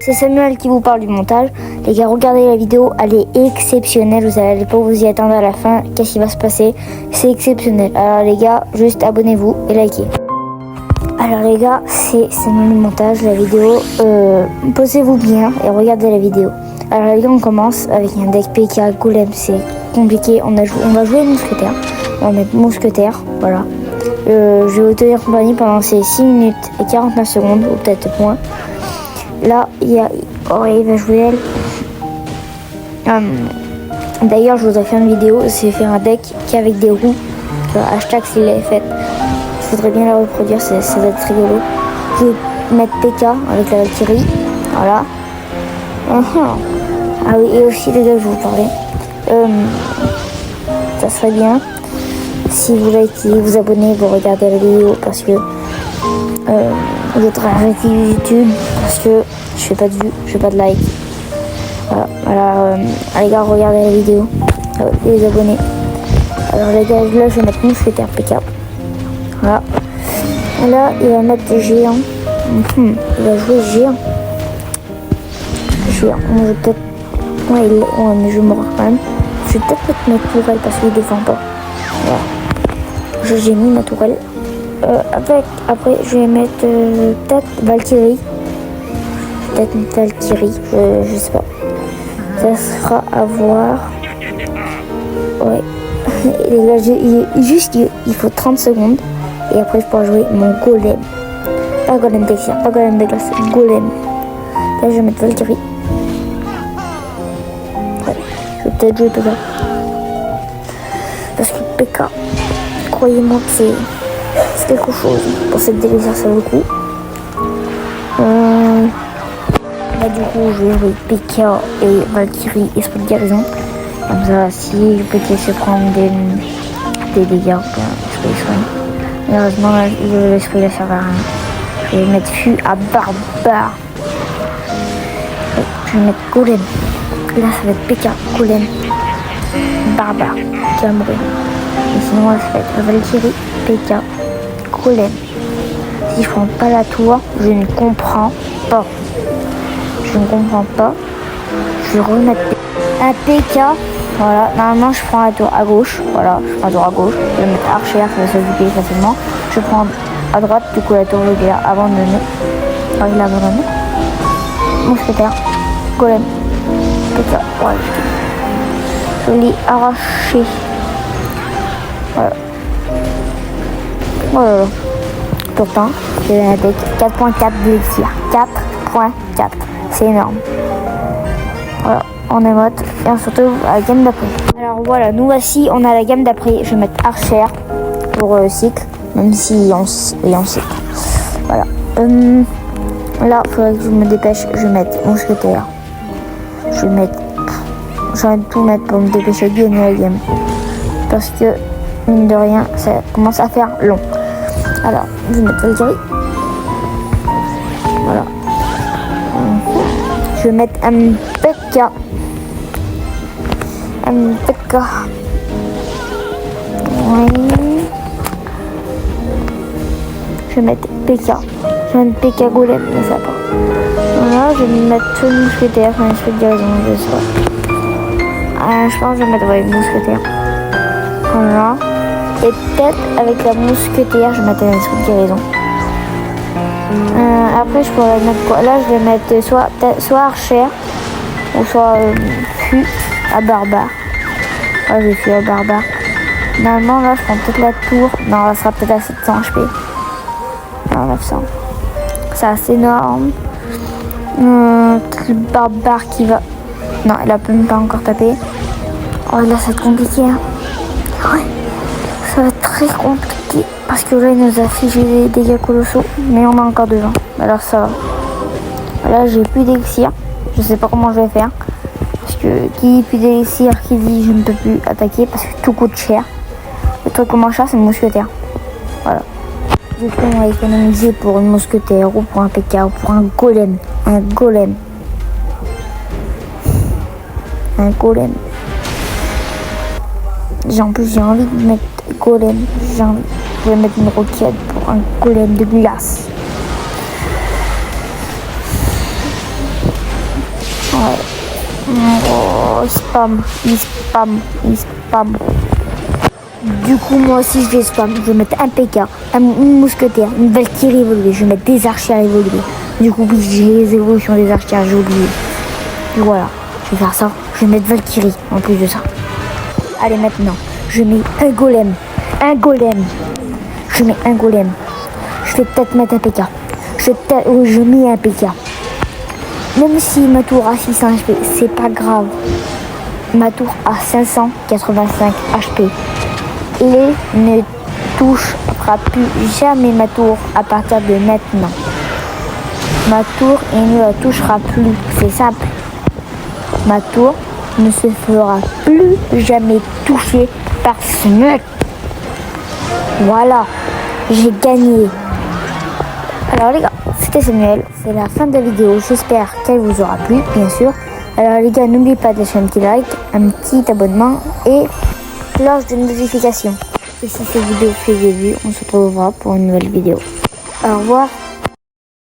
C'est Samuel qui vous parle du montage. Les gars, regardez la vidéo, elle est exceptionnelle. Vous n'allez pas vous y attendre à la fin. Qu'est-ce qui va se passer? C'est exceptionnel. Alors les gars, juste abonnez-vous et likez. Alors les gars, c'est Samuel le montage, la vidéo. Posez-vous bien et regardez la vidéo. Alors les gars, on commence avec un deck PK Golem. C'est compliqué. On va jouer mousquetaire. On va mettre mousquetaire, voilà. Je vais vous tenir compagnie pendant ces 6 minutes et 49 secondes, ou peut-être moins. Là, il va jouer elle. D'ailleurs, je voudrais faire une vidéo, c'est faire un deck qu'avec des roues. Hashtag s'il l'avait fait. Je voudrais bien la reproduire, ça va être rigolo. Je vais mettre PK avec la Valkyrie. Voilà. Ah oui, et aussi les gars, je vais vous parler. Ça serait bien si vous likez, vous abonnez, vous regardez la vidéo parce que vous êtes arrêté YouTube parce que je fais pas de vues, je fais pas de like. Voilà, les gars, regardez la vidéo et les abonnés. Alors les gars, là je vais mettre mousquetaire PK. Voilà. Et là il va mettre géant. Il va jouer géant. Je vais peut-être. Ouais, mais je vais mourir quand même. Je vais peut-être mettre tourelle parce qu'il défend pas. Voilà. J'ai mis ma tourelle. Après, je vais mettre peut-être Valkyrie. Peut-être une Valkyrie, je sais pas. Ça sera à voir. Ouais. Les gars, il faut 30 secondes. Et après, je pourrai jouer mon golem. Pas golem d'exia, pas golem de glace, golem. Là, je vais mettre Valkyrie. Ouais. Je vais peut-être jouer PK. Parce que PK, croyez-moi que c'est quelque chose. Pour cette délire, ça vaut le coup. Là, du coup, je vais jouer PK et Valkyrie, esprit de guérison. Comme ça, si je peux se prendre des dégâts, je peux les soigner. Malheureusement, l'esprit ne sert à rien. Je vais mettre Fu à barbare. Je vais mettre Golem. Là, ça va être PK, Golem, barbare, qui va mourir. Et sinon, ça va être Valkyrie, PK, Golem. Si je prends pas la tour, je ne comprends pas. Je ne comprends pas. Je vais remettre un PK. Voilà, normalement je prends la tour à gauche. Voilà, je prends la tour à gauche. Je vais mettre archer, ça va s'occuper facilement. Je prends à droite, du coup la tour il est abandonnée. Enfin, il est abandonné. Mousquetaire, golem, PK. Voilà. Je l'ai arraché. Voilà. Voilà. Pourtant, j'ai un deck 4.4 d'élixir. 4.4. C'est énorme. Voilà, on est mode et on se retrouve à la gamme d'après. Alors voilà, nous voici, on a la gamme d'après. Je vais mettre archer pour cycle, même si on cycle. Voilà. Là, il faudrait que je me dépêche. Je vais mettre mousquetaire. Je vais tout mettre pour me dépêcher de gagner la game. Parce que, mine de rien, ça commence à faire long. Alors, je vais mettre Valkyrie. Voilà. Je vais mettre un PK. Un PK. Oui. Je vais mettre PK. Je vais mettre PK golem, mais ça pas. Voilà, je vais mettre mousquetaire, un esprit de guérison, je sais pas. Je pense que je vais mettre mousquetaire. Voilà. Et peut-être avec la mousquetaire, je vais mettre un esprit de guérison. Après, je pourrais mettre quoi? Là, je vais mettre soit archer ou soit Fu à barbare. Ouais, je vais Fu à barbare. Normalement, là, je prends peut-être la tour. Non, ça sera peut-être à 700 HP. Non, 900. C'est assez énorme. Le barbare qui va. Non, il a même pas encore tapé. Oh, là, ça va être compliqué. Hein. Ouais, ça va être très compliqué. Parce que là, il nous a figé des dégâts colossaux. Mais on a encore devant. Alors, ça va. Là, j'ai plus d'élixir. Je sais pas comment je vais faire. Parce que qui dit plus d'élixir, qui dit je ne peux plus attaquer. Parce que tout coûte cher. Le truc comment cher, c'est le mousquetaire. Voilà. Du coup, on va économiser pour une mousquetaire ou pour un PK ou pour un golem. Un golem. Un golem. En plus, j'ai envie de mettre golem. Je vais mettre une roquette pour un golem de glace. Ouais. Oh, spam, il spam, il spam. Du coup, moi aussi, je vais spam. Je vais mettre un PK, un mousquetaire, une Valkyrie évoluée. Je vais mettre des archers évolués. Du coup, oui, j'ai les évolutions des archers, j'ai oublié. Et voilà, je vais faire ça. Je vais mettre Valkyrie en plus de ça. Allez, maintenant, je mets un golem. Un golem. Je mets un golem. Je vais peut-être mettre un PK. Je mets un PK. Même si ma tour a 600 HP, c'est pas grave. Ma tour a 585 HP. Et ne touchera plus jamais ma tour à partir de maintenant. Ma tour, il ne la touchera plus. C'est simple. Ma tour ne se fera plus jamais toucher par ce mec. Voilà, j'ai gagné. Alors les gars, c'était Samuel. C'est la fin de la vidéo. J'espère qu'elle vous aura plu, bien sûr. Alors les gars, n'oubliez pas de laisser un petit like, un petit abonnement et cloche de notification. Et si cette vidéo fait des vues, on se retrouvera pour une nouvelle vidéo. Au revoir.